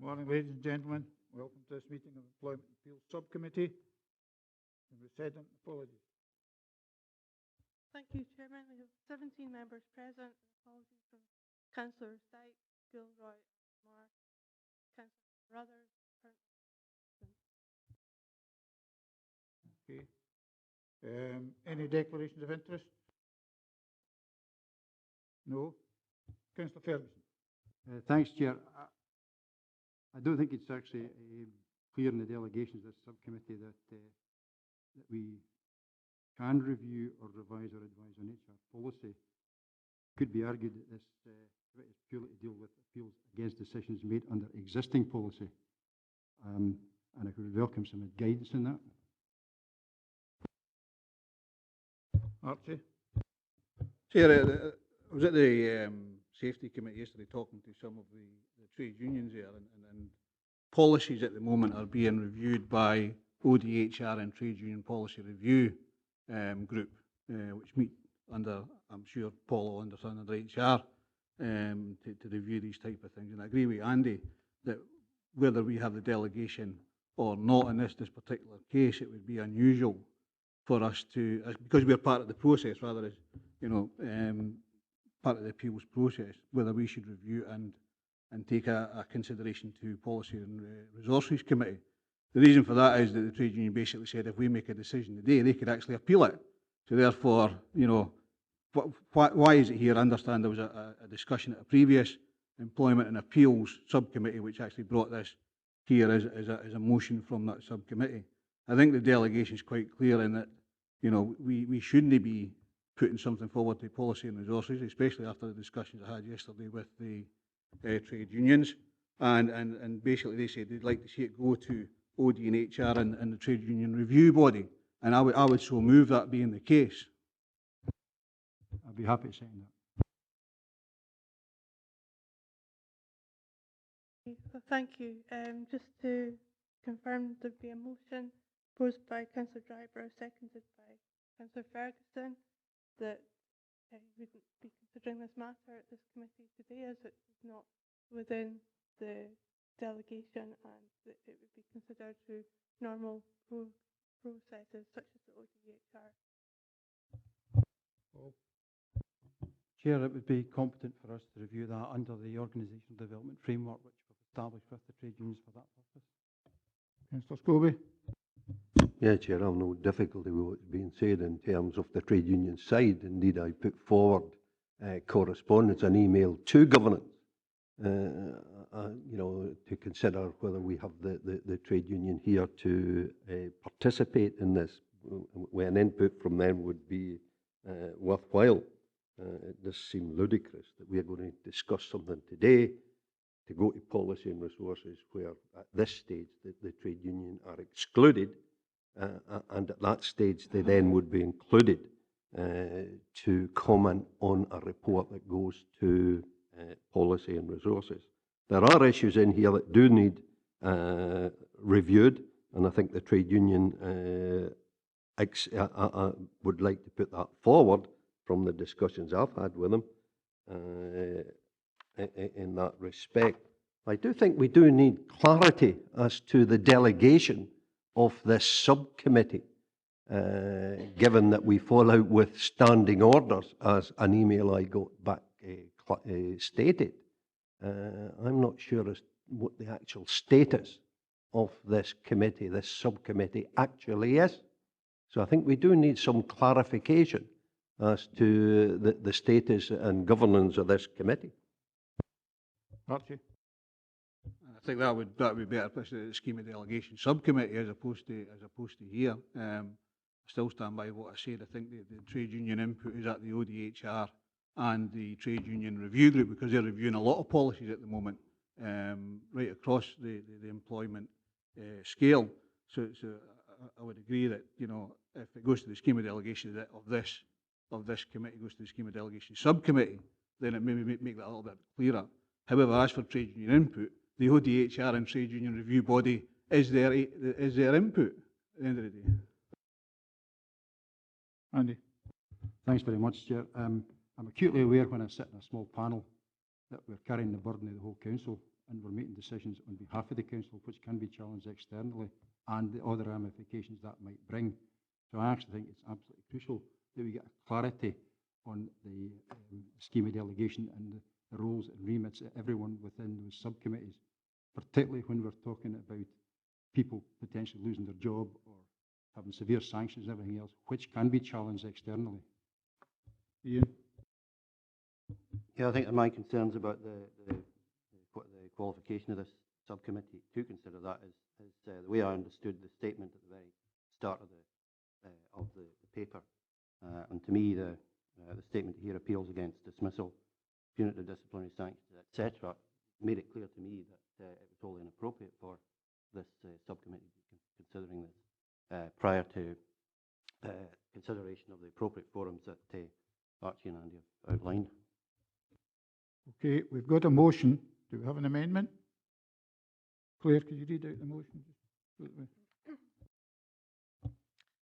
Morning, ladies and gentlemen. Welcome to this meeting of the Employment and Appeals Subcommittee. And we said apologies. Thank you, Chairman. We have 17 members present. Apologies from Councillors Dyke, Gilroy, Mark, Councillor Brothers. Okay. Any declarations of interest? No. Councillor Ferguson. Thanks, Chair. I don't think it's actually clear in the delegations of this subcommittee that we can review or revise or advise on HR policy. It could be argued that this committee is purely to deal with appeals against decisions made under existing policy, and I could welcome some guidance in that. Archie. Chair, I was at the Safety Committee yesterday talking to some of the trade unions there, and policies at the moment are being reviewed by ODHR and Trade Union Policy Review Group, which meet under, I'm sure Paul will understand, under HR to review these type of things. And I agree with Andy that whether we have the delegation or not in this particular case, it would be unusual for us to, because we're part of the process, rather as, part of the appeals process, whether we should review and take a consideration to Policy and Resources Committee. The reason for that is that the trade union basically said if we make a decision today, they could actually appeal it. So therefore, why is it here? I understand there was a discussion at a previous Employment and Appeals subcommittee which actually brought this here as a motion from that subcommittee. I think the delegation is quite clear in that, we shouldn't be putting something forward to Policy and Resources, especially after the discussions I had yesterday with the trade unions. And basically they said they'd like to see it go to OD and HR and the Trade Union Review Body. And I would so move that being the case. I'd be happy to sign that. Well, thank you. Just to confirm, there'd be a motion proposed by Councillor Dryburgh, seconded by Councillor Ferguson, that we wouldn't be considering this matter at this committee today, as it is not within the delegation, and that it would be considered through normal processes such as the ODHR. Oh. Chair, it would be competent for us to review that under the Organisational Development Framework which we've established with the trade unions for that purpose. Councillor Scobie. Yeah, Chair, I have no difficulty with what's being said in terms of the trade union side. Indeed, I put forward correspondence, an email to governance, to consider whether we have the trade union here to participate in this, where an input from them would be worthwhile. It does seem ludicrous that we are going to discuss something today to go to Policy and Resources where at this stage the trade union are excluded, and at that stage they then would be included to comment on a report that goes to Policy and Resources. There are issues in here that do need reviewed, and I think the trade union would like to put that forward from the discussions I've had with them in that respect. I do think we do need clarity as to the delegation of this subcommittee, given that we fall out with standing orders, as an email I got back stated. I'm not sure as what the actual status of this committee, this subcommittee, actually is. So I think we do need some clarification as to the status and governance of this committee. Archie. I think that would be better placed at the Scheme of Delegation Subcommittee as opposed to here. I still stand by what I said. I think the trade union input is at the ODHR and the Trade Union Review Group, because they're reviewing a lot of policies at the moment, right across the employment scale. So I would agree that, if it goes to the Scheme of Delegation of this committee goes to the Scheme of Delegation Subcommittee, then it maybe make that a little bit clearer. However, as for trade union input, the ODHR and Trade Union Review Body is their input at the end of the day. Andy. Thanks very much, Chair. I'm acutely aware when I sit in a small panel that we're carrying the burden of the whole council and we're making decisions on behalf of the council, which can be challenged externally, and the other ramifications that might bring. So I actually think it's absolutely crucial that we get clarity on the scheme of delegation and the roles and remits of everyone within those subcommittees, particularly when we're talking about people potentially losing their job or having severe sanctions and everything else, which can be challenged externally. Ian? Yeah, I think my concerns about the qualification of this subcommittee to consider that is the way I understood the statement at the very start of the paper. And to me, the statement here appeals against dismissal, punitive disciplinary sanctions, etc. Made it clear to me that it was totally inappropriate for this subcommittee to be considering this prior to consideration of the appropriate forums that Archie and Andy have outlined. Okay, we've got a motion. Do we have an amendment? Claire, could you read out the motion?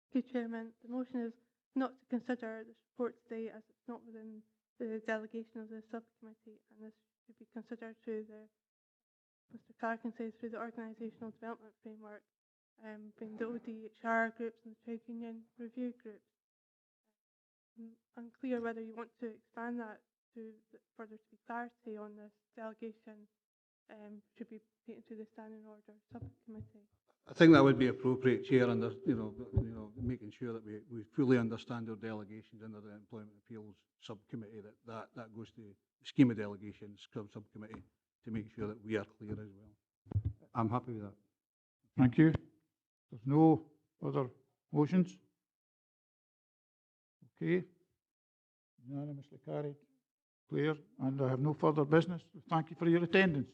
Okay, Chairman, the motion is not to consider this report today as it's not within the delegation of the subcommittee, and this should be considered through Mr. Carkin says, through the organisational development framework, being the ODHR groups and the trade union review groups. Unclear whether you want to expand that for there to be clarity on this delegation should be taken to the standing order subcommittee. I think that would be appropriate, Chair, under making sure that we fully understand our delegations under the Employment Appeals Subcommittee, that goes to the scheme of delegations subcommittee to make sure that we are clear as well. I'm happy with that. Thank you. There's no other motions? Okay. Unanimously carried. Clear. And I have no further business. Thank you for your attendance.